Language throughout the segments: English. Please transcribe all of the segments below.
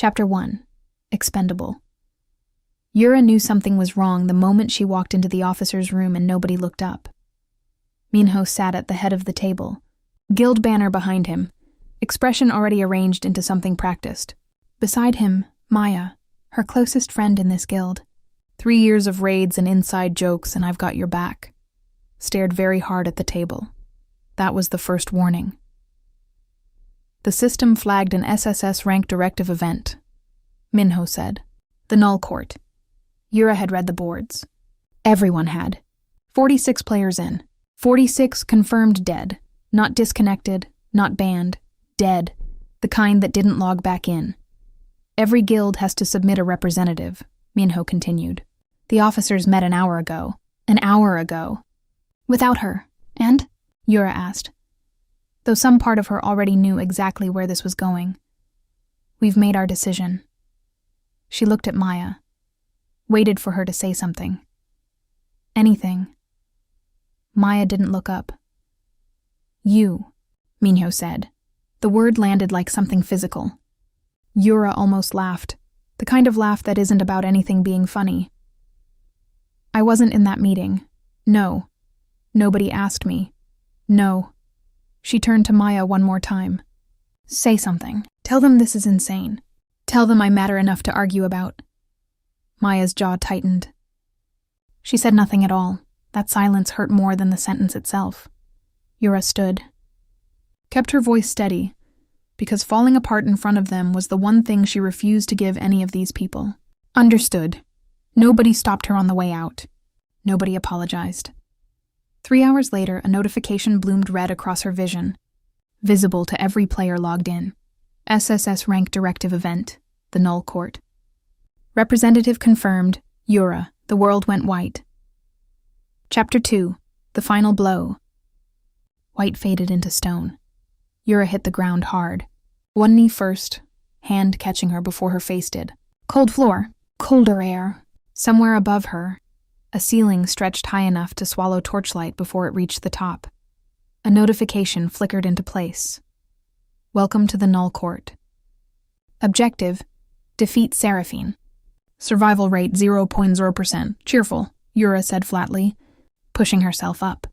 Chapter 1. Expendable. Yura knew something was wrong the moment she walked into the officer's room and nobody looked up. Minho sat at the head of the table, guild banner behind him, expression already arranged into something practiced. Beside him, Maya, her closest friend in this guild. 3 years of raids and inside jokes and I've got your back. Stared very hard at the table. That was the first warning. The system flagged an SSS-rank directive event, Minho said. The null court. Yura had read the boards. Everyone had. 46 players in. 46 confirmed dead. Not disconnected, not banned. Dead. The kind that didn't log back in. Every guild has to submit a representative, Minho continued. The officers met an hour ago. An hour ago. Without her. And? Yura asked. Though some part of her already knew exactly where this was going. We've made our decision. She looked at Maya. Waited for her to say something. Anything. Maya didn't look up. You, Minho said. The word landed like something physical. Yura almost laughed, the kind of laugh that isn't about anything being funny. I wasn't in that meeting. No. Nobody asked me. No. She turned to Maya one more time. Say something. Tell them this is insane. Tell them I matter enough to argue about. Maya's jaw tightened. She said nothing at all. That silence hurt more than the sentence itself. Yura stood. Kept her voice steady, because falling apart in front of them was the one thing she refused to give any of these people. Understood. Nobody stopped her on the way out. Nobody apologized. 3 hours later, a notification bloomed red across her vision, visible to every player logged in. SSS-rank directive event, the null court. Representative confirmed, Yura, the world went white. Chapter 2, the final blow. White faded into stone. Yura hit the ground hard. One knee first, hand catching her before her face did. Cold floor, colder air. Somewhere above her, a ceiling stretched high enough to swallow torchlight before it reached the top. A notification flickered into place. Welcome to the null court. Objective, defeat Seraphine. Survival rate 0.0%. Cheerful, Yura said flatly, pushing herself up.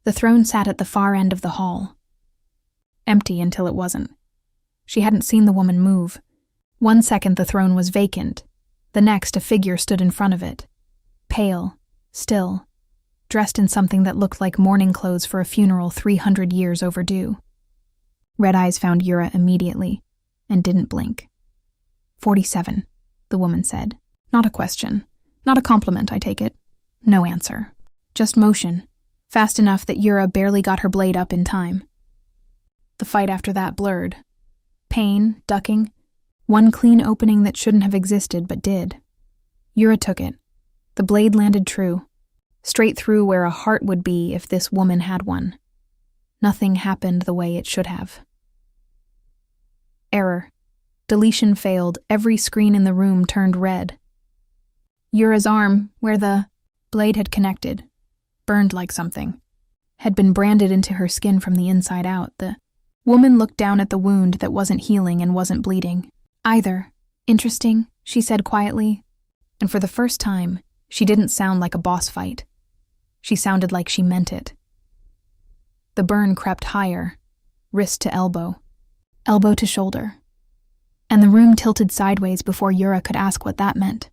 The throne sat at the far end of the hall. Empty until it wasn't. She hadn't seen the woman move. 1 second the throne was vacant. The next a figure stood in front of it. Pale, still, dressed in something that looked like mourning clothes for a funeral 300 years overdue. Red eyes found Yura immediately, and didn't blink. 47, the woman said. Not a question. Not a compliment, I take it. No answer. Just motion, fast enough that Yura barely got her blade up in time. The fight after that blurred. Pain, ducking, one clean opening that shouldn't have existed but did. Yura took it. The blade landed true, straight through where a heart would be if this woman had one. Nothing happened the way it should have. Error. Deletion failed. Every screen in the room turned red. Yura's arm, where the blade had connected, burned like something, had been branded into her skin from the inside out. The woman looked down at the wound that wasn't healing and wasn't bleeding either. Interesting, she said quietly, and for the first time, she didn't sound like a boss fight. She sounded like she meant it. The burn crept higher, wrist to elbow, elbow to shoulder, and the room tilted sideways before Yura could ask what that meant.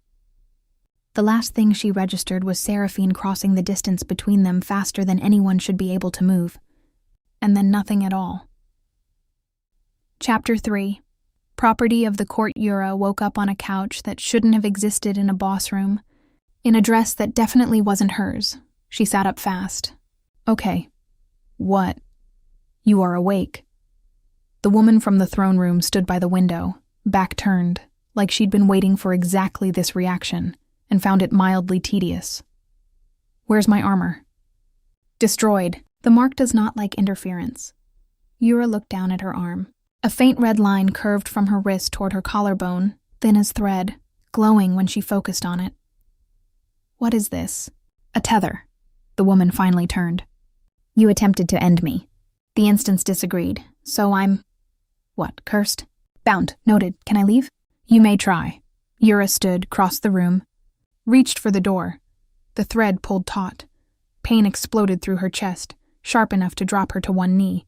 The last thing she registered was Seraphine crossing the distance between them faster than anyone should be able to move, and then nothing at all. Chapter 3. Property of the court. Yura woke up on a couch that shouldn't have existed in a boss room, in a dress that definitely wasn't hers. She sat up fast. Okay. What? You are awake. The woman from the throne room stood by the window, back turned, like she'd been waiting for exactly this reaction, and found it mildly tedious. Where's my armor? Destroyed. The mark does not like interference. Yura looked down at her arm. A faint red line curved from her wrist toward her collarbone, thin as thread, glowing when she focused on it. What is this? A tether. The woman finally turned. You attempted to end me. The instance disagreed, so I'm... What, cursed? Bound. Noted. Can I leave? You may try. Yura stood, crossed the room, reached for the door. The thread pulled taut. Pain exploded through her chest, sharp enough to drop her to one knee.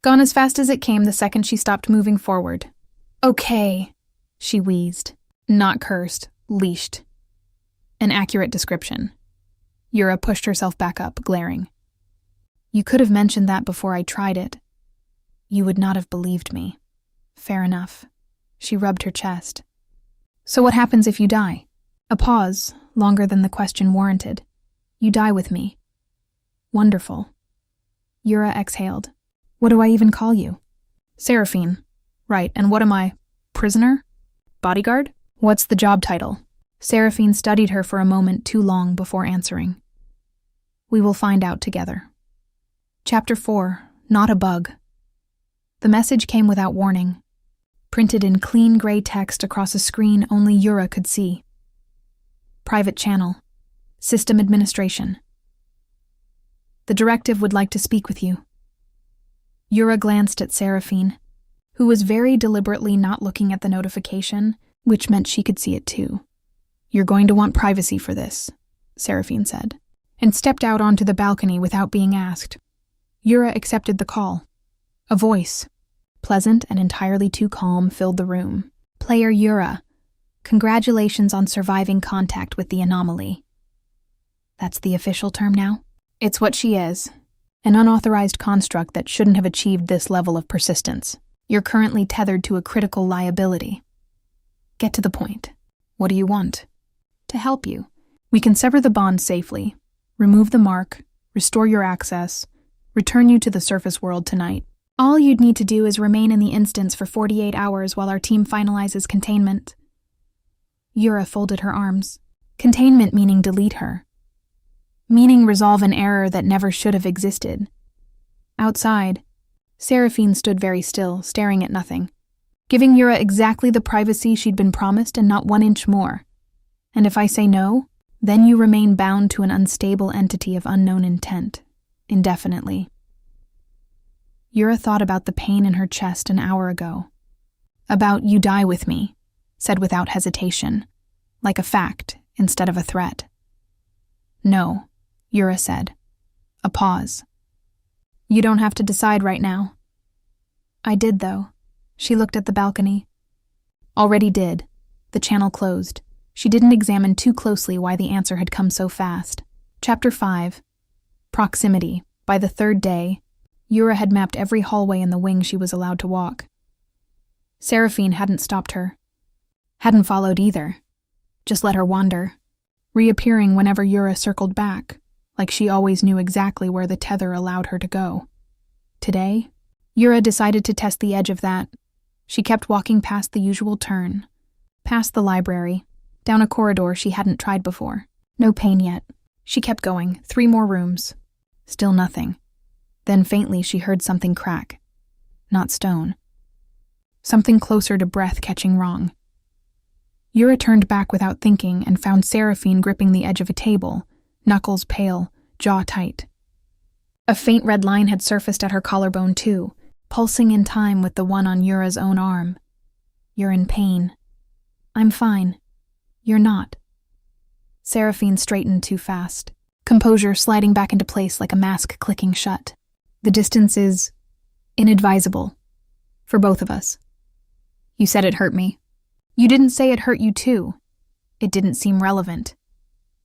Gone as fast as it came the second she stopped moving forward. Okay, she wheezed. Not cursed, leashed. An accurate description. Yura pushed herself back up, glaring. You could have mentioned that before I tried it. You would not have believed me. Fair enough. She rubbed her chest. So what happens if you die? A pause, longer than the question warranted. You die with me. Wonderful. Yura exhaled. What do I even call you? Seraphine. Right, and what am I? Prisoner? Bodyguard? What's the job title? Seraphine studied her for a moment too long before answering. We will find out together. Chapter 4. Not a Bug. The message came without warning, printed in clean gray text across a screen only Yura could see. Private channel. System administration. The directive would like to speak with you. Yura glanced at Seraphine, who was very deliberately not looking at the notification, which meant she could see it too. You're going to want privacy for this, Seraphine said, and stepped out onto the balcony without being asked. Yura accepted the call. A voice, pleasant and entirely too calm, filled the room. Player Yura, congratulations on surviving contact with the anomaly. That's the official term now? It's what she is. An unauthorized construct that shouldn't have achieved this level of persistence. You're currently tethered to a critical liability. Get to the point. What do you want? To help you. We can sever the bond safely, remove the mark, restore your access, return you to the surface world tonight. All you'd need to do is remain in the instance for 48 hours while our team finalizes containment. Yura folded her arms. Containment meaning delete her. Meaning resolve an error that never should have existed. Outside, Seraphine stood very still, staring at nothing, giving Yura exactly the privacy she'd been promised and not 1 inch more. And if I say no, then you remain bound to an unstable entity of unknown intent, indefinitely. Yura thought about the pain in her chest an hour ago. About you die with me, said without hesitation, like a fact instead of a threat. No, Yura said. A pause. You don't have to decide right now. I did, though. She looked at the balcony. Already did. The channel closed. She didn't examine too closely why the answer had come so fast. Chapter 5. Proximity. By the third day, Yura had mapped every hallway in the wing she was allowed to walk. Seraphine hadn't stopped her. Hadn't followed either. Just let her wander, reappearing whenever Yura circled back, like she always knew exactly where the tether allowed her to go. Today, Yura decided to test the edge of that. She kept walking past the usual turn, past the library, down a corridor she hadn't tried before. No pain yet. She kept going, 3 more rooms. Still nothing. Then faintly she heard something crack. Not stone. Something closer to breath catching wrong. Yura turned back without thinking and found Seraphine gripping the edge of a table, knuckles pale, jaw tight. A faint red line had surfaced at her collarbone too, pulsing in time with the one on Yura's own arm. You're in pain. I'm fine. You're not. Seraphine straightened too fast, composure sliding back into place like a mask clicking shut. The distance is inadvisable. For both of us. You said it hurt me. You didn't say it hurt you too. It didn't seem relevant.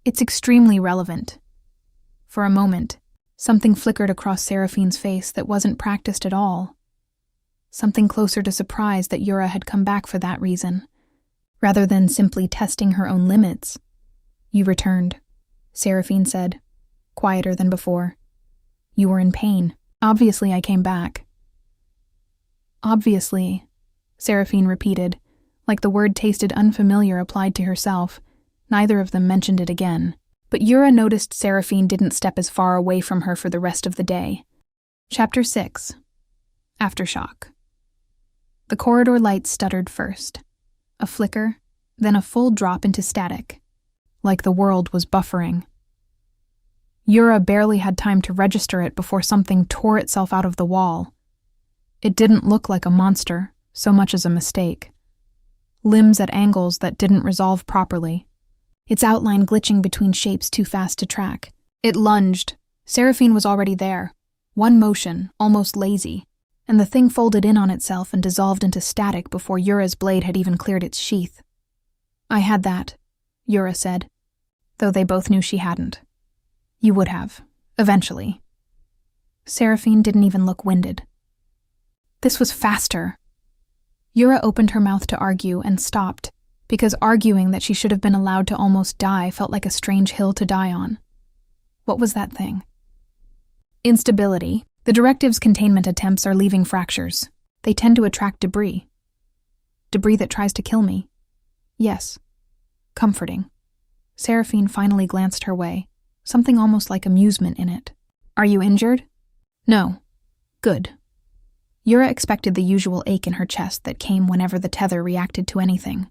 It's extremely relevant. For a moment, something flickered across Seraphine's face that wasn't practiced at all. Something closer to surprise that Yura had come back for that reason, rather than simply testing her own limits. You returned, Seraphine said, quieter than before. You were in pain. Obviously I came back. Obviously, Seraphine repeated, like the word tasted unfamiliar applied to herself. Neither of them mentioned it again. But Yura noticed Seraphine didn't step as far away from her for the rest of the day. Chapter 6. Aftershock. The corridor light stuttered first. A flicker, then a full drop into static. Like the world was buffering. Yura barely had time to register it before something tore itself out of the wall. It didn't look like a monster, so much as a mistake. limbs at angles that didn't resolve properly, its outline glitching between shapes too fast to track. It lunged. Seraphine was already there. One motion, almost lazy, and the thing folded in on itself and dissolved into static before Yura's blade had even cleared its sheath. "I had that," Yura said, though they both knew she hadn't. "You would have, eventually." Seraphine didn't even look winded. This was faster. Yura opened her mouth to argue and stopped, because arguing that she should have been allowed to almost die felt like a strange hill to die on. What was that thing? Instability. The directive's containment attempts are leaving fractures. They tend to attract debris. Debris that tries to kill me. Yes. Comforting. Seraphine finally glanced her way, something almost like amusement in it. "Are you injured?" "No." "Good." Yura expected the usual ache in her chest that came whenever the tether reacted to anything.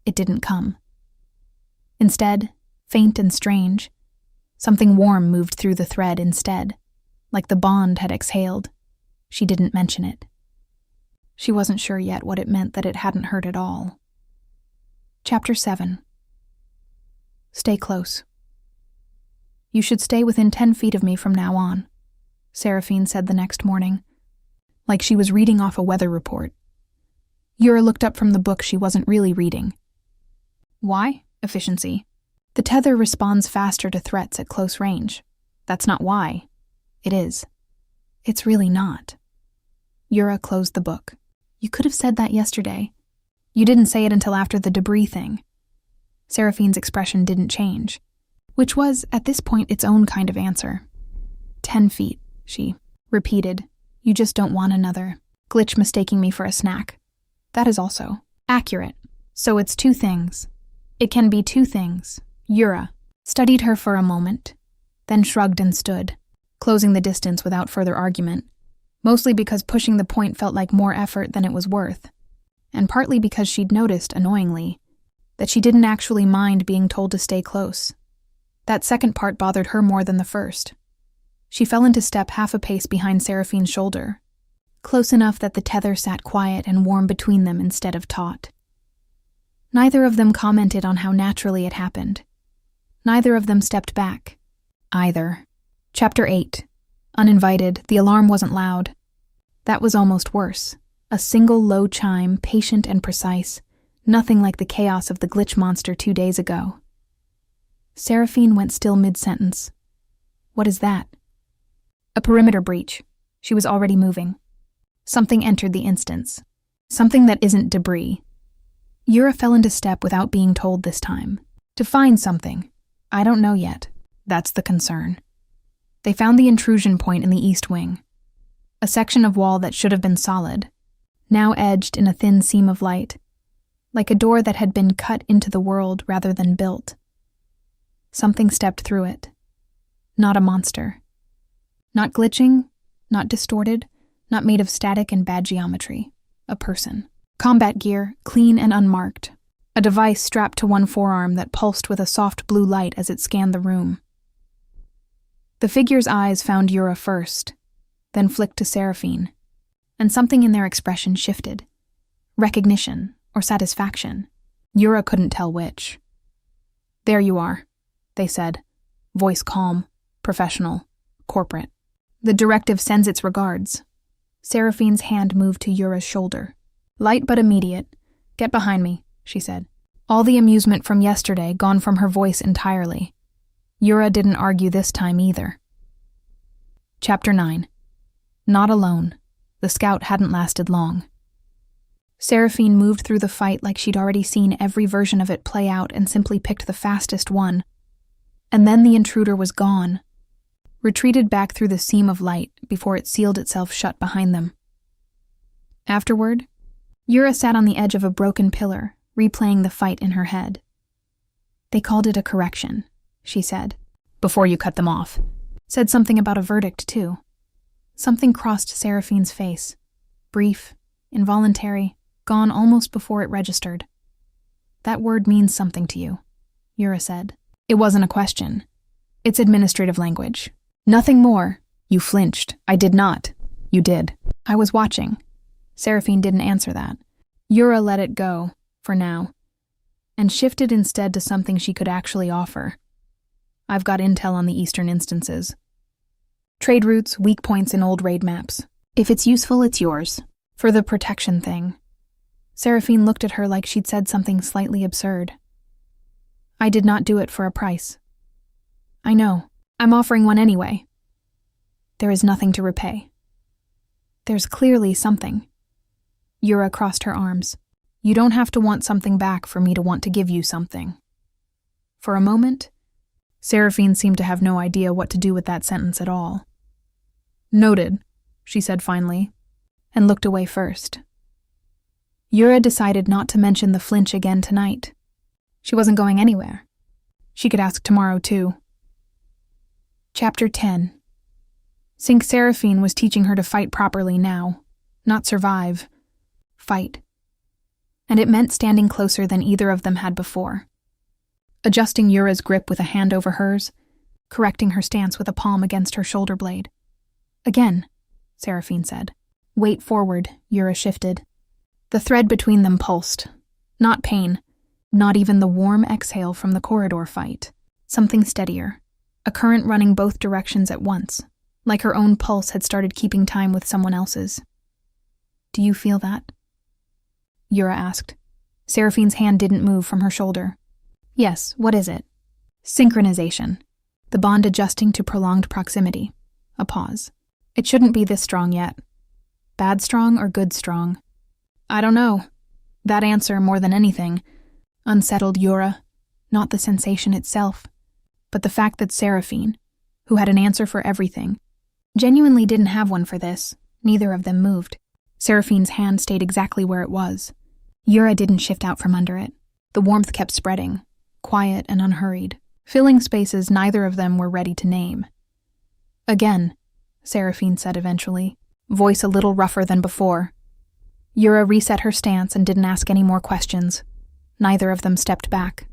It didn't come. Instead, faint and strange, something warm moved through the thread instead, like the bond had exhaled. She didn't mention it. She wasn't sure yet what it meant that it hadn't hurt at all. Chapter 7. Stay close. "You should stay within 10 feet of me from now on," Seraphine said the next morning, like she was reading off a weather report. Yura looked up from the book she wasn't really reading. "Why? Efficiency. The tether responds faster to threats at close range. That's not why. It is. It's really not." Yura closed the book. "You could have said that yesterday. You didn't say it until after the debris thing." Seraphine's expression didn't change, which was, at this point, its own kind of answer. 10 feet, she repeated. "You just don't want another glitch mistaking me for a snack." That is also accurate. "So it's two things. It can be two things." Yura studied her for a moment, then shrugged and stood, closing the distance without further argument, mostly because pushing the point felt like more effort than it was worth, and partly because she'd noticed, annoyingly, that she didn't actually mind being told to stay close. That second part bothered her more than the first. She fell into step half a pace behind Seraphine's shoulder, close enough that the tether sat quiet and warm between them instead of taut. Neither of them commented on how naturally it happened. Neither of them stepped back, either. Chapter 8. Uninvited, the alarm wasn't loud. That was almost worse. A single low chime, patient and precise, nothing like the chaos of the glitch monster 2 days ago. Seraphine went still mid-sentence. "What is that?" "A perimeter breach." She was already moving. Something entered the instance. Something that isn't debris. Yura fell into step without being told this time. To find something. I don't know yet. That's the concern. They found the intrusion point in the east wing. A section of wall that should have been solid, now edged in a thin seam of light, like a door that had been cut into the world rather than built. Something stepped through it. Not a monster. Not glitching, not distorted, not made of static and bad geometry. A person. Combat gear, clean and unmarked. A device strapped to one forearm that pulsed with a soft blue light as it scanned the room. The figure's eyes found Yura first, then flicked to Seraphine, and something in their expression shifted. Recognition or satisfaction. Yura couldn't tell which. "There you are," they said, voice calm, professional, corporate. "The directive sends its regards." Seraphine's hand moved to Yura's shoulder. Light but immediate. "Get behind me," she said. All the amusement from yesterday gone from her voice entirely. Yura didn't argue this time either. Chapter 9. Not alone. The scout hadn't lasted long. Seraphine moved through the fight like she'd already seen every version of it play out and simply picked the fastest one. And then the intruder was gone, retreated back through the seam of light before it sealed itself shut behind them. Afterward, Yura sat on the edge of a broken pillar, replaying the fight in her head. "They called it a correction," she said. "Before you cut them off." Said something about a verdict, too. Something crossed Seraphine's face. Brief, involuntary, gone almost before it registered. "That word means something to you," Yura said. "It wasn't a question. It's administrative language. Nothing more." "You flinched." "I did not." "You did." "I was watching." Seraphine didn't answer that. Yura let it go, for now, and shifted instead to something she could actually offer. I've got intel on the eastern instances. Trade routes, weak points in old raid maps. If it's useful, it's yours. For the protection thing. Seraphine looked at her like she'd said something slightly absurd. I did not do it for a price. I know. I'm offering one anyway. There is nothing to repay. There's clearly something. Yura crossed her arms. You don't have to want something back for me to want to give you something. For a moment, Seraphine seemed to have no idea what to do with that sentence at all. Noted, she said finally, and looked away first. Yura decided not to mention the flinch again tonight. She wasn't going anywhere. She could ask tomorrow, too. Chapter 10. Sync Seraphine was teaching her to fight properly now, not survive. Fight. And it meant standing closer than either of them had before. Adjusting Yura's grip with a hand over hers, correcting her stance with a palm against her shoulder blade. Again, Seraphine said. Weight forward, Yura shifted. The thread between them pulsed. Not pain, not even the warm exhale from the corridor fight. Something steadier. A current running both directions at once, like her own pulse had started keeping time with someone else's. Do you feel that? Yura asked. Seraphine's hand didn't move from her shoulder. Yes, what is it? Synchronization. The bond adjusting to prolonged proximity. A pause. It shouldn't be this strong yet. Bad strong or good strong? I don't know. That answer more than anything. Unsettled Yura. Not the sensation itself, but the fact that Seraphine, who had an answer for everything, genuinely didn't have one for this. Neither of them moved. Seraphine's hand stayed exactly where it was. Yura didn't shift out from under it. The warmth kept spreading, quiet and unhurried, filling spaces neither of them were ready to name. Again, Seraphine said eventually, voice a little rougher than before. Yura reset her stance and didn't ask any more questions. Neither of them stepped back.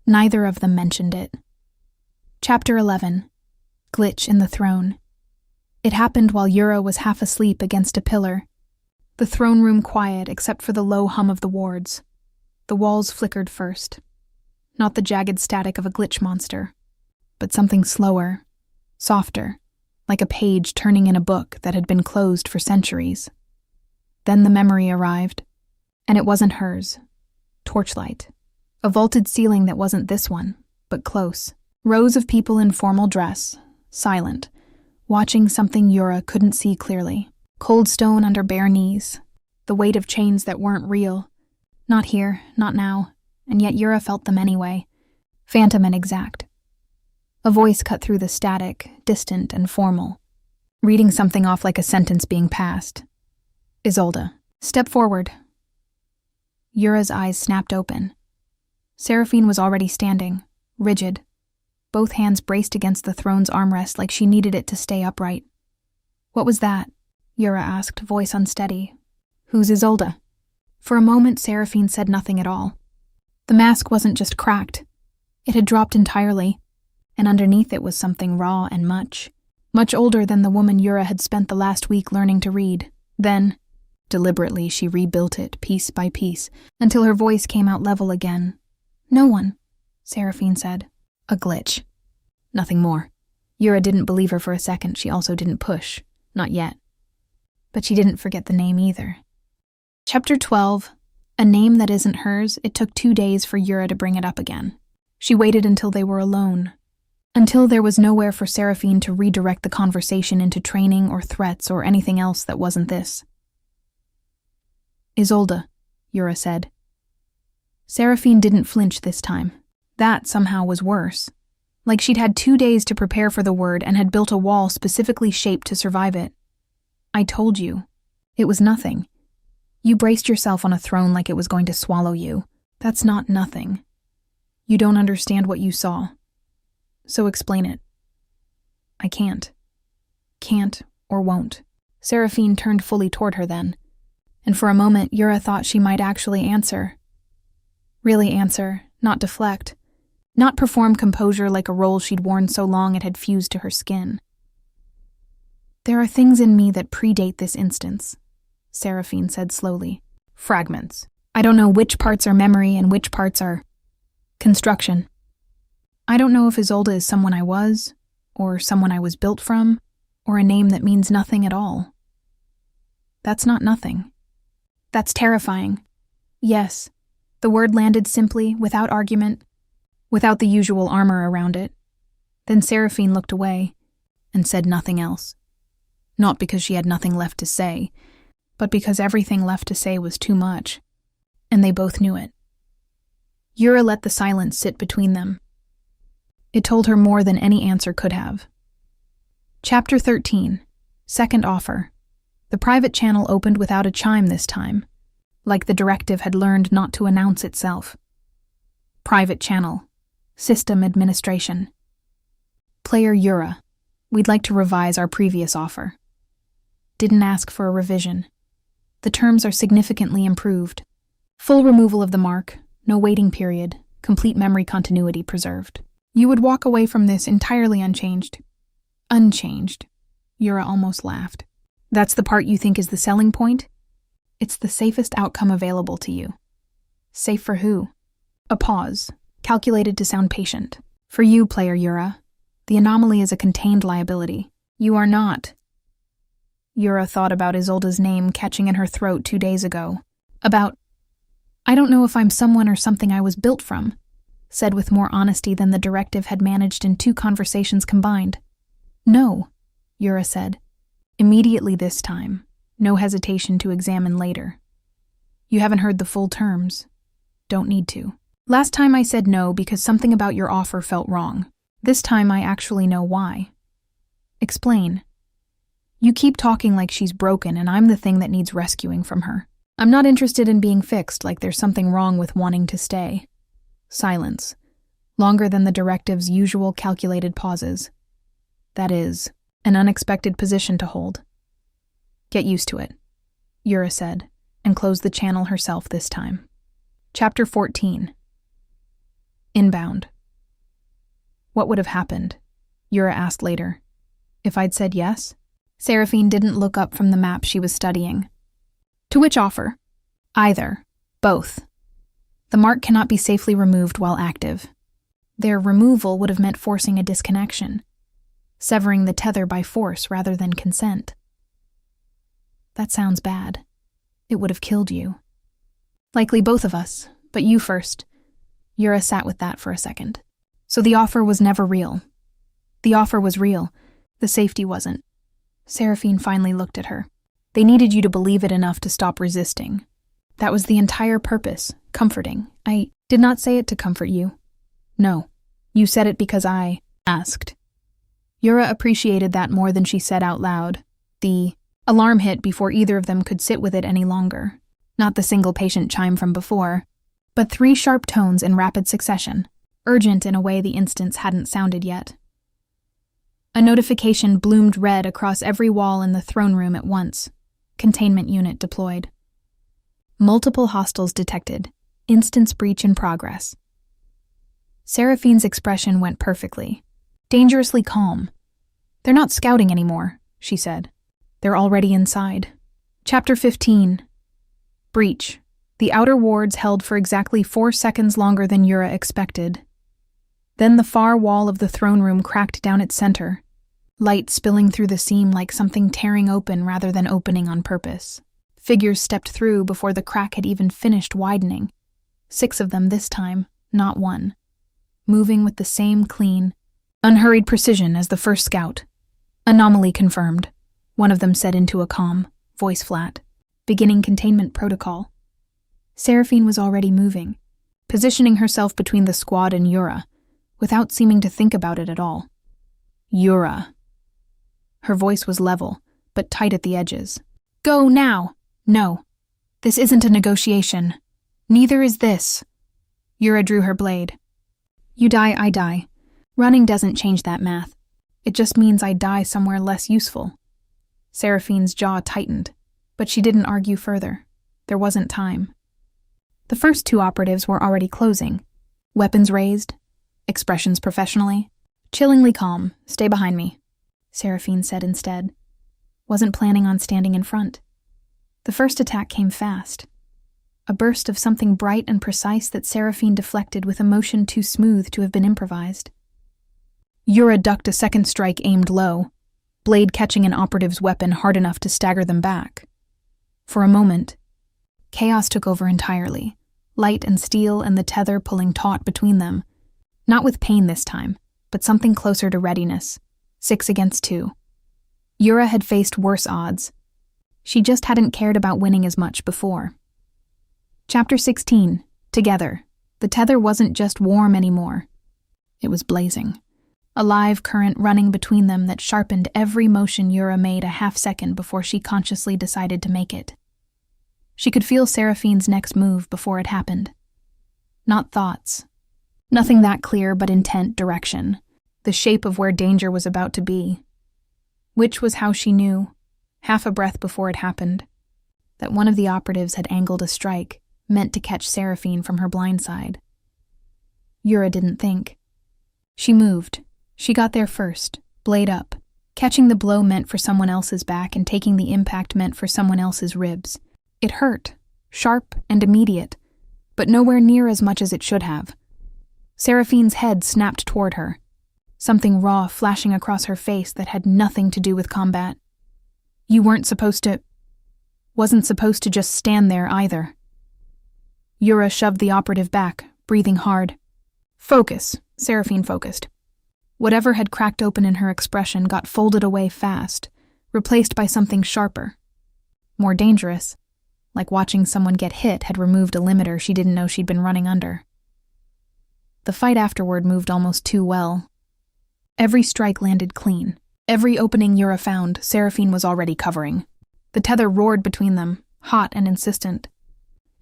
Neither of them mentioned it. Chapter 11. Glitch in the Throne. It happened while Yura was half asleep against a pillar. The throne room quiet except for the low hum of the wards. The walls flickered first. Not the jagged static of a glitch monster, but something slower, softer, like a page turning in a book that had been closed for centuries. Then the memory arrived, and it wasn't hers. Torchlight. A vaulted ceiling that wasn't this one, but close. Rows of people in formal dress, silent, watching something Yura couldn't see clearly. Cold stone under bare knees. The weight of chains that weren't real. Not here, not now, and yet Yura felt them anyway. Phantom and exact. A voice cut through the static, distant and formal, reading something off like a sentence being passed. Isolde, step forward. Yura's eyes snapped open. Seraphine was already standing, rigid, both hands braced against the throne's armrest like she needed it to stay upright. What was that? Yura asked, voice unsteady. Who's Isolde? For a moment, Seraphine said nothing at all. The mask wasn't just cracked. It had dropped entirely, and underneath it was something raw and much older than the woman Yura had spent the last week learning to read. Then, deliberately, she rebuilt it piece by piece until her voice came out level again. No one, Seraphine said. A glitch. Nothing more. Yura didn't believe her for a second. She also didn't push. Not yet. But she didn't forget the name either. Chapter 12. A name that isn't hers. It took 2 days for Yura to bring it up again. She waited until they were alone. Until there was nowhere for Seraphine to redirect the conversation into training or threats or anything else that wasn't this. Isolde, Yura said. Seraphine didn't flinch this time. That somehow was worse. Like she'd had 2 days to prepare for the word and had built a wall specifically shaped to survive it. I told you. It was nothing. You braced yourself on a throne like it was going to swallow you. That's not nothing. You don't understand what you saw. So explain it. I can't. Can't or won't. Seraphine turned fully toward her then, and for a moment Yura thought she might actually answer. Really answer, not deflect. Not perform composure like a role she'd worn so long it had fused to her skin. There are things in me that predate this instance, Seraphine said slowly. Fragments. I don't know which parts are memory and which parts are construction. I don't know if Isolde is someone I was, or someone I was built from, or a name that means nothing at all. That's not nothing. That's terrifying. Yes, the word landed simply, without argument, without the usual armor around it. Then Seraphine looked away and said nothing else. Not because she had nothing left to say, but because everything left to say was too much, and they both knew it. Yura let the silence sit between them. It told her more than any answer could have. Chapter 13. Second Offer. The private channel opened without a chime this time, like the directive had learned not to announce itself. Private channel. System administration. Player Yura. We'd like to revise our previous offer. Didn't ask for a revision. The terms are significantly improved. Full removal of the mark, no waiting period, complete memory continuity preserved. You would walk away from this entirely unchanged. Unchanged. Yura almost laughed. That's the part you think is the selling point? It's the safest outcome available to you. Safe for who? A pause, calculated to sound patient. For you, player Yura, the anomaly is a contained liability. You are not. Yura thought about Isolde's name catching in her throat 2 days ago. I don't know if I'm someone or something I was built from, said with more honesty than the directive had managed in 2 conversations combined. No, Yura said. Immediately this time, no hesitation to examine later. You haven't heard the full terms. Don't need to. Last time I said no because something about your offer felt wrong. This time I actually know why. Explain. You keep talking like she's broken and I'm the thing that needs rescuing from her. I'm not interested in being fixed like there's something wrong with wanting to stay. Silence. Longer than the directive's usual calculated pauses. That is, an unexpected position to hold. Get used to it, Yura said, and closed the channel herself this time. Chapter 14. Inbound. What would have happened? Yura asked later. If I'd said yes? Seraphine didn't look up from the map she was studying. To which offer? Either. Both. The mark cannot be safely removed while active. Their removal would have meant forcing a disconnection, severing the tether by force rather than consent. That sounds bad. It would have killed you. Likely both of us, but you first. Yura sat with that for a second. So the offer was never real. The offer was real. The safety wasn't. Seraphine finally looked at her. They needed you to believe it enough to stop resisting. That was the entire purpose, comforting. I did not say it to comfort you. No, you said it because I asked. Yura appreciated that more than she said out loud. The alarm hit before either of them could sit with it any longer. Not the single patient chime from before, but 3 sharp tones in rapid succession, urgent in a way the instance hadn't sounded yet. A notification bloomed red across every wall in the throne room at once. Containment unit deployed. Multiple hostiles detected. Instance breach in progress. Seraphine's expression went perfectly. Dangerously calm. They're not scouting anymore, she said. They're already inside. Chapter 15. Breach. The outer wards held for exactly 4 seconds longer than Yura expected. Then the far wall of the throne room cracked down its center, light spilling through the seam like something tearing open rather than opening on purpose. Figures stepped through before the crack had even finished widening. 6 of them this time, not 1. Moving with the same clean, unhurried precision as the first scout. Anomaly confirmed, one of them said into a comm, voice flat. Beginning containment protocol. Seraphine was already moving, positioning herself between the squad and Yura, without seeming to think about it at all. Yura. Her voice was level, but tight at the edges. Go now! No. This isn't a negotiation. Neither is this. Yura drew her blade. You die, I die. Running doesn't change that math. It just means I die somewhere less useful. Seraphine's jaw tightened, but she didn't argue further. There wasn't time. The first 2 operatives were already closing. Weapons raised, expressions professionally. Chillingly calm, stay behind me, Seraphine said instead. Wasn't planning on standing in front. The first attack came fast. a burst of something bright and precise that Seraphine deflected with a motion too smooth to have been improvised. Yura ducked a second strike aimed low, blade catching an operative's weapon hard enough to stagger them back. For a moment, chaos took over entirely, light and steel and the tether pulling taut between them. Not with pain this time, but something closer to readiness. 6 against 2. Yura had faced worse odds. She just hadn't cared about winning as much before. Chapter 16. Together. The tether wasn't just warm anymore. It was blazing. A live current running between them that sharpened every motion Yura made a half-second before she consciously decided to make it. She could feel Seraphine's next move before it happened. Not thoughts. Nothing that clear but intent direction. The shape of where danger was about to be. Which was how she knew, half a breath before it happened, that one of the operatives had angled a strike meant to catch Seraphine from her blind side. Yura didn't think. She moved. She got there first, blade up, catching the blow meant for someone else's back and taking the impact meant for someone else's ribs. It hurt, sharp and immediate, but nowhere near as much as it should have. Seraphine's head snapped toward her, something raw flashing across her face that had nothing to do with combat. You wasn't supposed to just stand there either. Yura shoved the operative back, breathing hard. Focus, Seraphine focused. Whatever had cracked open in her expression got folded away fast, replaced by something sharper. More dangerous, like watching someone get hit had removed a limiter she didn't know she'd been running under. The fight afterward moved almost too well. Every strike landed clean. Every opening Yura found, Seraphine was already covering. The tether roared between them, hot and insistent.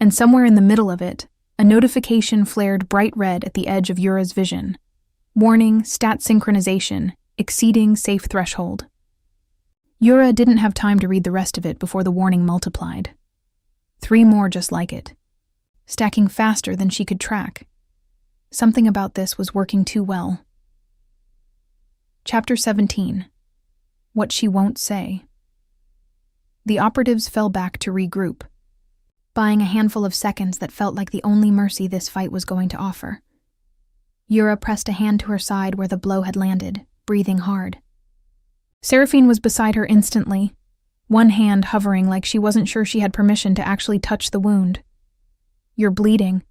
And somewhere in the middle of it, a notification flared bright red at the edge of Yura's vision. Warning, stat synchronization, exceeding safe threshold. Yura didn't have time to read the rest of it before the warning multiplied. 3 more just like it, stacking faster than she could track. Something about this was working too well. Chapter 17. What She Won't Say. The operatives fell back to regroup, buying a handful of seconds that felt like the only mercy this fight was going to offer. Yura pressed a hand to her side where the blow had landed, breathing hard. Seraphine was beside her instantly, one hand hovering like she wasn't sure she had permission to actually touch the wound. You're bleeding.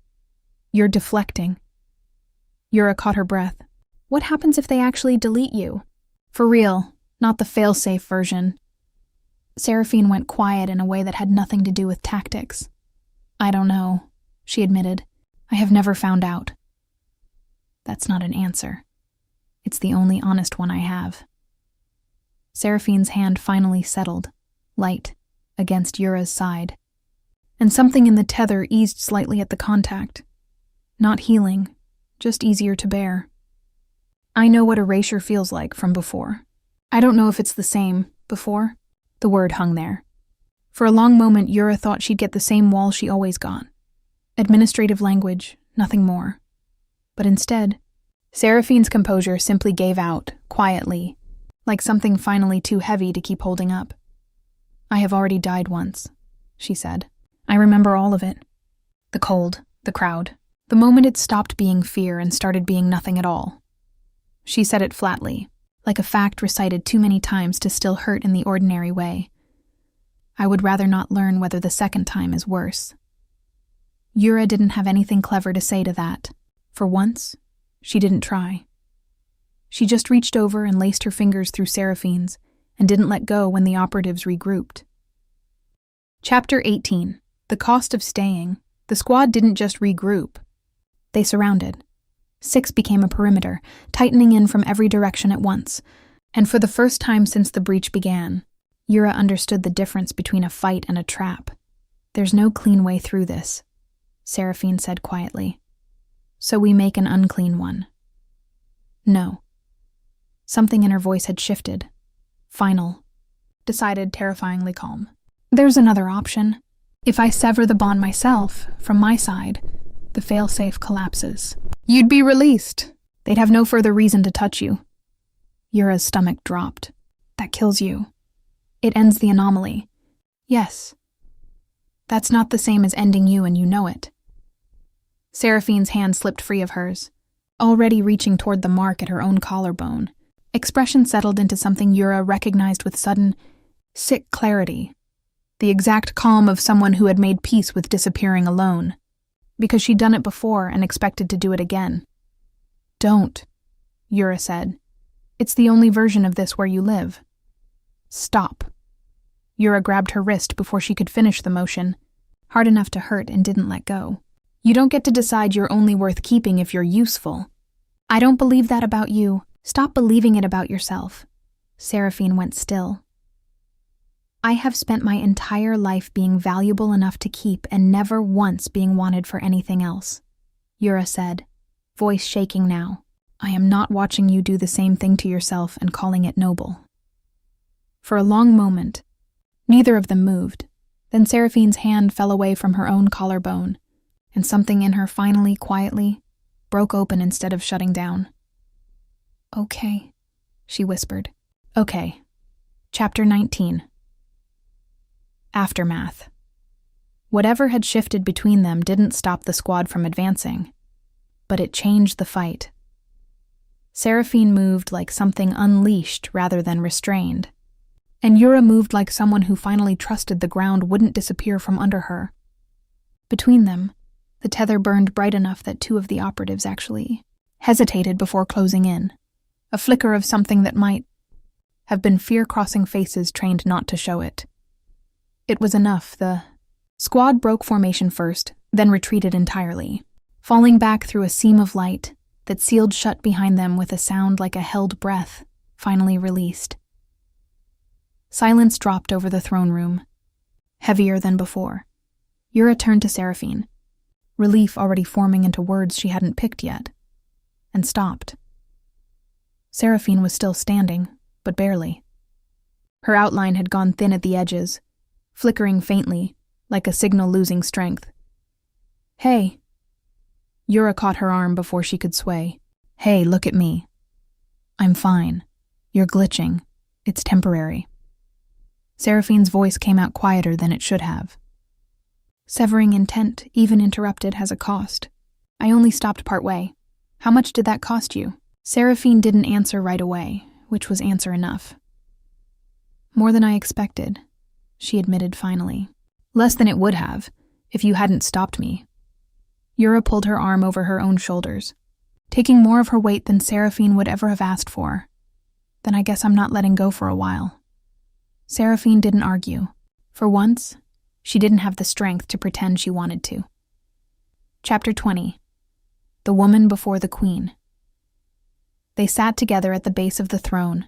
You're deflecting. Yura caught her breath. What happens if they actually delete you? For real, not the fail-safe version. Seraphine went quiet in a way that had nothing to do with tactics. I don't know, she admitted. I have never found out. That's not an answer. It's the only honest one I have. Seraphine's hand finally settled, light, against Yura's side. And something in the tether eased slightly at the contact. Not healing, just easier to bear. I know what erasure feels like from before. I don't know if it's the same, before. The word hung there. For a long moment, Yura thought she'd get the same wall she always got. Administrative language, nothing more. But instead, Seraphine's composure simply gave out, quietly, like something finally too heavy to keep holding up. I have already died once, she said. I remember all of it. The cold, the crowd, the moment it stopped being fear and started being nothing at all. She said it flatly, like a fact recited too many times to still hurt in the ordinary way. I would rather not learn whether the second time is worse. Yura didn't have anything clever to say to that. For once, she didn't try. She just reached over and laced her fingers through Seraphine's and didn't let go when the operatives regrouped. Chapter 18. The Cost of Staying. The squad didn't just regroup. They surrounded. 6 became a perimeter, tightening in from every direction at once. And for the first time since the breach began, Yura understood the difference between a fight and a trap. There's no clean way through this, Seraphine said quietly. So we make an unclean one. No. Something in her voice had shifted. Final. Decided, terrifyingly calm. There's another option. If I sever the bond myself, from my side, the failsafe collapses. You'd be released. They'd have no further reason to touch you. Yura's stomach dropped. That kills you. It ends the anomaly. Yes. That's not the same as ending you and you know it. Seraphine's hand slipped free of hers, already reaching toward the mark at her own collarbone. Expression settled into something Yura recognized with sudden, sick clarity. The exact calm of someone who had made peace with disappearing alone, because she'd done it before and expected to do it again. Don't, Yura said. It's the only version of this where you live. Stop. Yura grabbed her wrist before she could finish the motion, hard enough to hurt, and didn't let go. You don't get to decide you're only worth keeping if you're useful. I don't believe that about you. Stop believing it about yourself. Seraphine went still. I have spent my entire life being valuable enough to keep and never once being wanted for anything else, Yura said, voice shaking now. I am not watching you do the same thing to yourself and calling it noble. For a long moment, neither of them moved. Then Seraphine's hand fell away from her own collarbone, and something in her finally, quietly, broke open instead of shutting down. Okay, she whispered. Okay. Chapter 19. Aftermath. Whatever had shifted between them didn't stop the squad from advancing, but it changed the fight. Seraphine moved like something unleashed rather than restrained, and Yura moved like someone who finally trusted the ground wouldn't disappear from under her. Between them, the tether burned bright enough that two of the operatives actually hesitated before closing in, a flicker of something that might have been fear-crossing faces trained not to show it. It was enough. The squad broke formation first, then retreated entirely, falling back through a seam of light that sealed shut behind them with a sound like a held breath, finally released. Silence dropped over the throne room, heavier than before. Yura turned to Seraphine, relief already forming into words she hadn't picked yet, and stopped. Seraphine was still standing, but barely. Her outline had gone thin at the edges, flickering faintly, like a signal losing strength. Hey. Yura caught her arm before she could sway. Hey, look at me. I'm fine. You're glitching. It's temporary. Seraphine's voice came out quieter than it should have. Severing intent, even interrupted, has a cost. I only stopped partway. How much did that cost you? Seraphine didn't answer right away, which was answer enough. More than I expected, she admitted finally. Less than it would have, if you hadn't stopped me. Yura pulled her arm over her own shoulders, taking more of her weight than Seraphine would ever have asked for. Then I guess I'm not letting go for a while. Seraphine didn't argue. For once, she didn't have the strength to pretend she wanted to. Chapter 20. The Woman Before the Queen. They sat together at the base of the throne,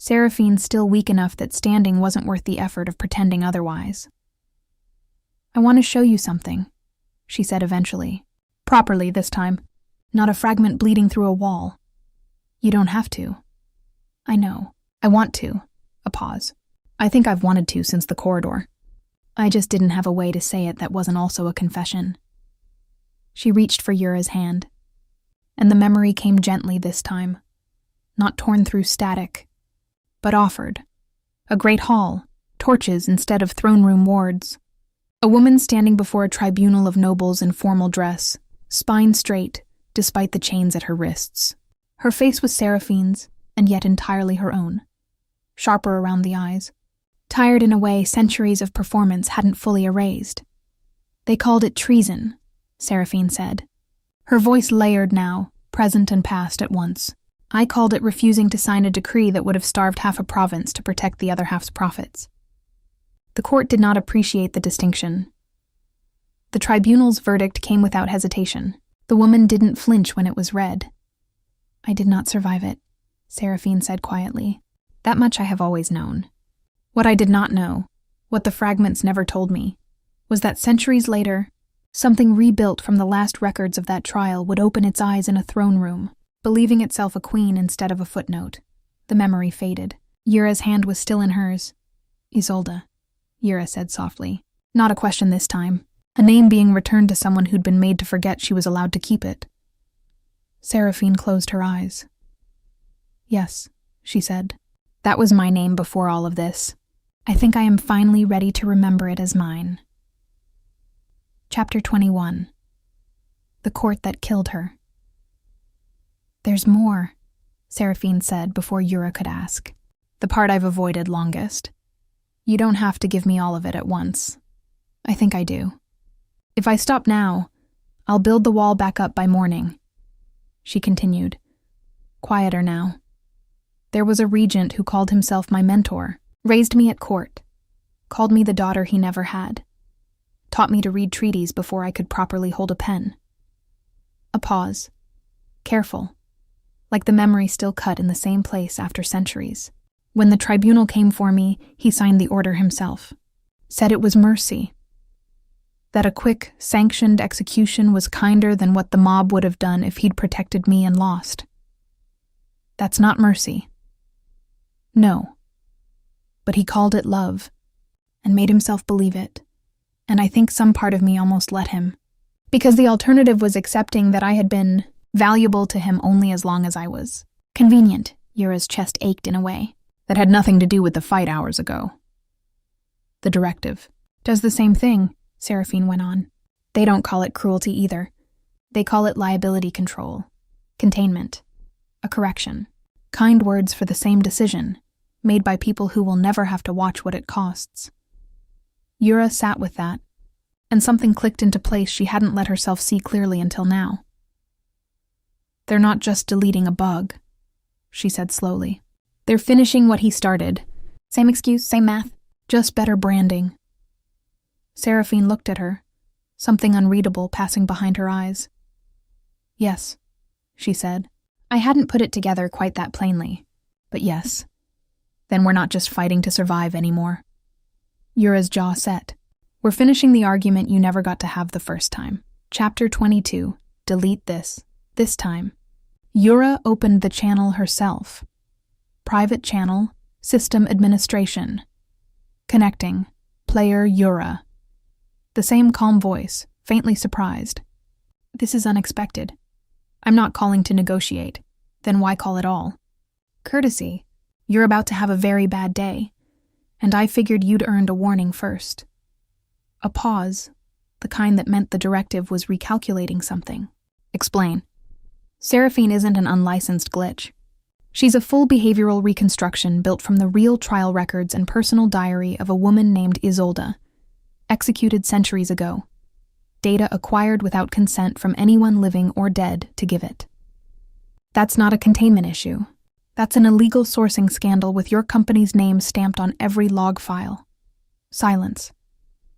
Seraphine still weak enough that standing wasn't worth the effort of pretending otherwise. I want to show you something, she said eventually. Properly this time, not a fragment bleeding through a wall. You don't have to. I know. I want to. A pause. I think I've wanted to since the corridor. I just didn't have a way to say it that wasn't also a confession. She reached for Yura's hand, and the memory came gently this time, not torn through static, but offered. A great hall, torches instead of throne room wards. A woman standing before a tribunal of nobles in formal dress, spine straight, despite the chains at her wrists. Her face was Seraphine's, and yet entirely her own. Sharper around the eyes, tired in a way centuries of performance hadn't fully erased. They called it treason, Seraphine said. Her voice layered now, present and past at once. I called it refusing to sign a decree that would have starved half a province to protect the other half's profits. The court did not appreciate the distinction. The tribunal's verdict came without hesitation. The woman didn't flinch when it was read. I did not survive it, Seraphine said quietly. That much I have always known. What I did not know, what the fragments never told me, was that centuries later, something rebuilt from the last records of that trial would open its eyes in a throne room, believing itself a queen instead of a footnote. The memory faded. Yura's hand was still in hers. Isolde, Yura said softly. Not a question this time. A name being returned to someone who'd been made to forget she was allowed to keep it. Seraphine closed her eyes. Yes, she said. That was my name before all of this. I think I am finally ready to remember it as mine. Chapter 21. The Court That Killed Her. "There's more," Seraphine said before Yura could ask. "The part I've avoided longest. You don't have to give me all of it at once. I think I do. If I stop now, I'll build the wall back up by morning," she continued, quieter now. "There was a regent who called himself my mentor, raised me at court, called me the daughter he never had, taught me to read treaties before I could properly hold a pen." A pause. Careful, like the memory still cut in the same place after centuries. "When the tribunal came for me, he signed the order himself. Said it was mercy. That a quick, sanctioned execution was kinder than what the mob would have done if he'd protected me and lost. That's not mercy. No. But he called it love, and made himself believe it. And I think some part of me almost let him. Because the alternative was accepting that I had been valuable to him only as long as I was convenient." Yura's chest ached in a way that had nothing to do with the fight hours ago. "The directive does the same thing," Seraphine went on. "They don't call it cruelty either. They call it liability control, containment, a correction. Kind words for the same decision, made by people who will never have to watch what it costs." Yura sat with that, and something clicked into place she hadn't let herself see clearly until now. "They're not just deleting a bug," she said slowly. "They're finishing what he started. Same excuse, same math, just better branding." Seraphine looked at her, something unreadable passing behind her eyes. "Yes," she said. "I hadn't put it together quite that plainly, but yes. Then we're not just fighting to survive anymore." Yura's jaw set. "We're finishing the argument you never got to have the first time." Chapter 22. Delete this. This time, Yura opened the channel herself. Private channel, system administration. Connecting, player Yura. The same calm voice, faintly surprised. "This is unexpected. I'm not calling to negotiate. Then why call at all? Courtesy. You're about to have a very bad day, and I figured you'd earned a warning first." A pause, the kind that meant the directive was recalculating something. "Explain." Seraphine isn't an unlicensed glitch. She's a full behavioral reconstruction built from the real trial records and personal diary of a woman named Isolde, executed centuries ago. Data acquired without consent from anyone living or dead to give it. That's not a containment issue. That's an illegal sourcing scandal with your company's name stamped on every log file. Silence.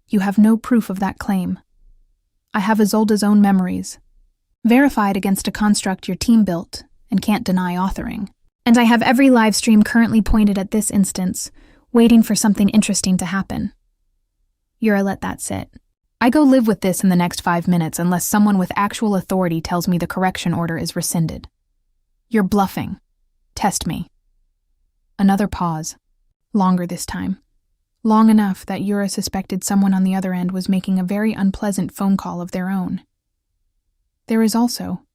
You have no proof of that claim. I have Isolde's own memories, verified against a construct your team built and can't deny authoring. And I have every live stream currently pointed at this instance, waiting for something interesting to happen. Yura let that sit. I go live with this in the next 5 minutes unless someone with actual authority tells me the correction order is rescinded. You're bluffing. Test me. Another pause. Longer this time. Long enough that Yura suspected someone on the other end was making a very unpleasant phone call of their own. "There is also,"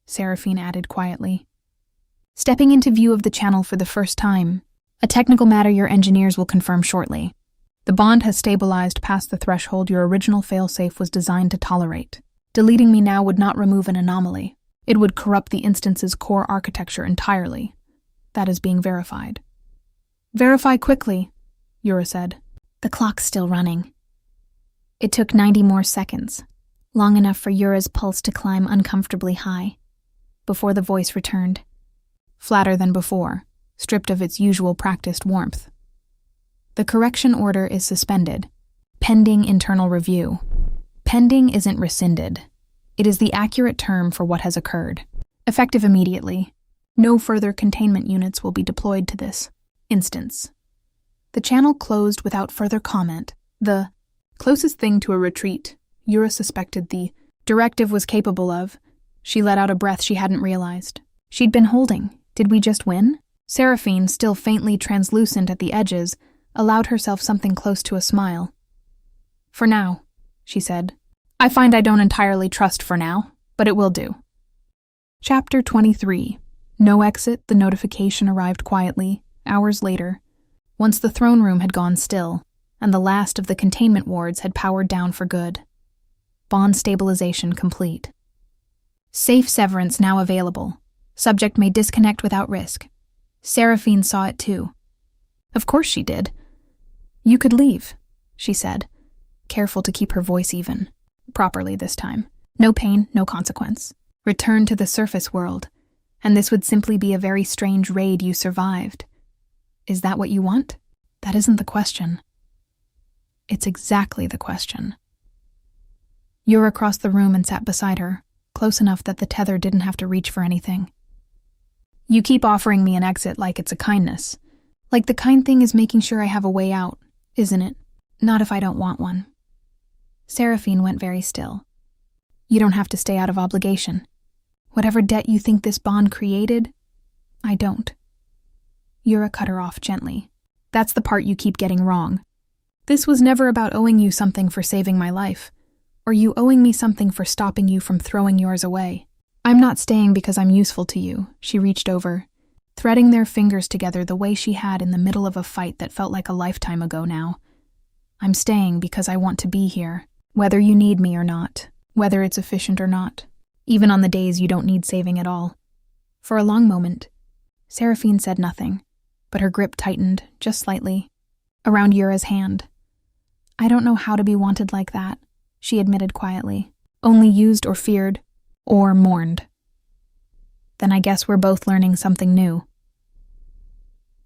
Seraphine added quietly, "stepping into view of the channel for the first time, a technical matter your engineers will confirm shortly. The bond has stabilized past the threshold your original failsafe was designed to tolerate. Deleting me now would not remove an anomaly. It would corrupt the instance's core architecture entirely. That is being verified." "Verify quickly," Yura said. "The clock's still running." It took 90 more seconds, long enough for Yura's pulse to climb uncomfortably high, before the voice returned. Flatter than before, stripped of its usual practiced warmth. "The correction order is suspended, pending internal review. Pending isn't rescinded. It is the accurate term for what has occurred. Effective immediately. No further containment units will be deployed to this instance." The channel closed without further comment. The closest thing to a retreat Yura suspected the directive was capable of. She let out a breath she hadn't realized. She'd been holding. Did we just win? Seraphine, still faintly translucent at the edges, allowed herself something close to a smile. "For now," she said. "I find I don't entirely trust for now, but it will do." Chapter 23. No exit, the notification arrived quietly, hours later, once the throne room had gone still, and the last of the containment wards had powered down for good. Bond stabilization complete. Safe severance now available. Subject may disconnect without risk. Seraphine saw it too. Of course she did. You could leave, she said, careful to keep her voice even. Properly this time. No pain, no consequence. Return to the surface world, and this would simply be a very strange raid you survived. Is that what you want? That isn't the question. It's exactly the question. Yura crossed the room and sat beside her, close enough that the tether didn't have to reach for anything. You keep offering me an exit like it's a kindness. Like the kind thing is making sure I have a way out, isn't it? Not if I don't want one. Seraphine went very still. You don't have to stay out of obligation. Whatever debt you think this bond created, I don't. Yura cut her off gently. That's the part you keep getting wrong. This was never about owing you something for saving my life, or you owing me something for stopping you from throwing yours away. I'm not staying because I'm useful to you, she reached over, threading their fingers together the way she had in the middle of a fight that felt like a lifetime ago now. I'm staying because I want to be here, whether you need me or not, whether it's efficient or not, even on the days you don't need saving at all. For a long moment, Seraphine said nothing, but her grip tightened, just slightly, around Yura's hand. I don't know how to be wanted like that, she admitted quietly. Only used or feared, or mourned. Then I guess we're both learning something new.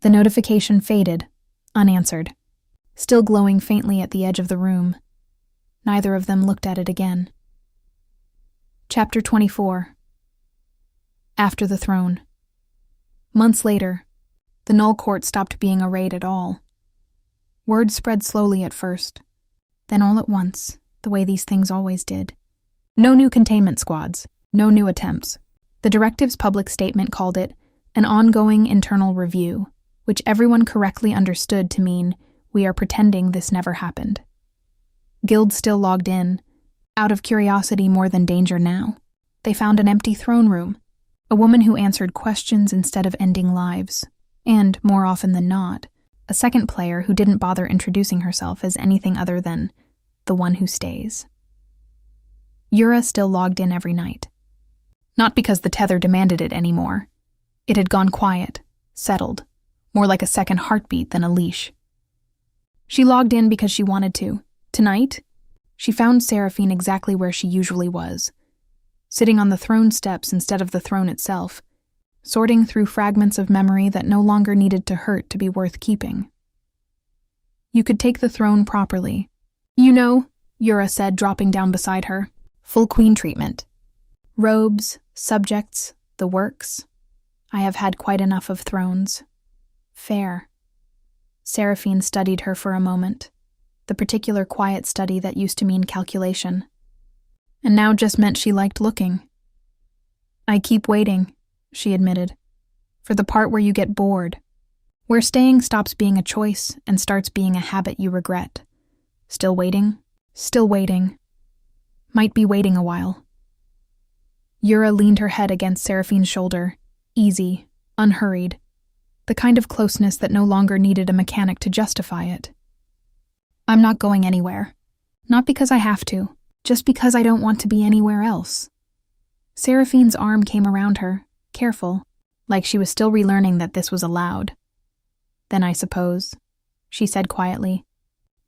The notification faded, unanswered, still glowing faintly at the edge of the room. Neither of them looked at it again. Chapter 24. After the throne. Months later, the Null Court stopped being a raid at all. Word spread slowly at first, then all at once, the way these things always did. No new containment squads, no new attempts. The directive's public statement called it an ongoing internal review, which everyone correctly understood to mean we are pretending this never happened. Guilds still logged in, out of curiosity more than danger now. They found an empty throne room, a woman who answered questions instead of ending lives, and, more often than not, a second player who didn't bother introducing herself as anything other than the one who stays. Yura still logged in every night. Not because the tether demanded it anymore. It had gone quiet, settled, more like a second heartbeat than a leash. She logged in because she wanted to. Tonight, she found Seraphine exactly where she usually was, sitting on the throne steps instead of the throne itself, sorting through fragments of memory that no longer needed to hurt to be worth keeping. You could take the throne properly. You know, Yura said, dropping down beside her. Full queen treatment. Robes, subjects, the works. I have had quite enough of thrones. Fair. Seraphine studied her for a moment, the particular quiet study that used to mean calculation, and now just meant she liked looking. I keep waiting, she admitted, for the part where you get bored, where staying stops being a choice and starts being a habit you regret. Still waiting? Still waiting. Might be waiting a while. Yura leaned her head against Seraphine's shoulder, easy, unhurried, the kind of closeness that no longer needed a mechanic to justify it. I'm not going anywhere. Not because I have to, just because I don't want to be anywhere else. Seraphine's arm came around her, careful, like she was still relearning that this was allowed. Then I suppose, she said quietly,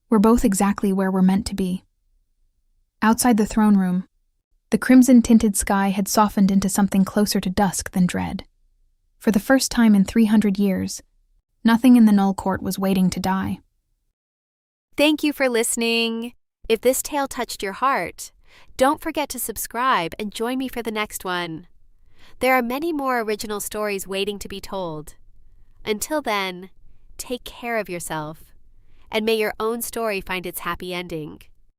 we're both exactly where we're meant to be. Outside the throne room, the crimson-tinted sky had softened into something closer to dusk than dread. For the first time in 300 years, nothing in the Null Court was waiting to die. Thank you for listening. If this tale touched your heart, don't forget to subscribe and join me for the next one. There are many more original stories waiting to be told. Until then, take care of yourself, and may your own story find its happy ending.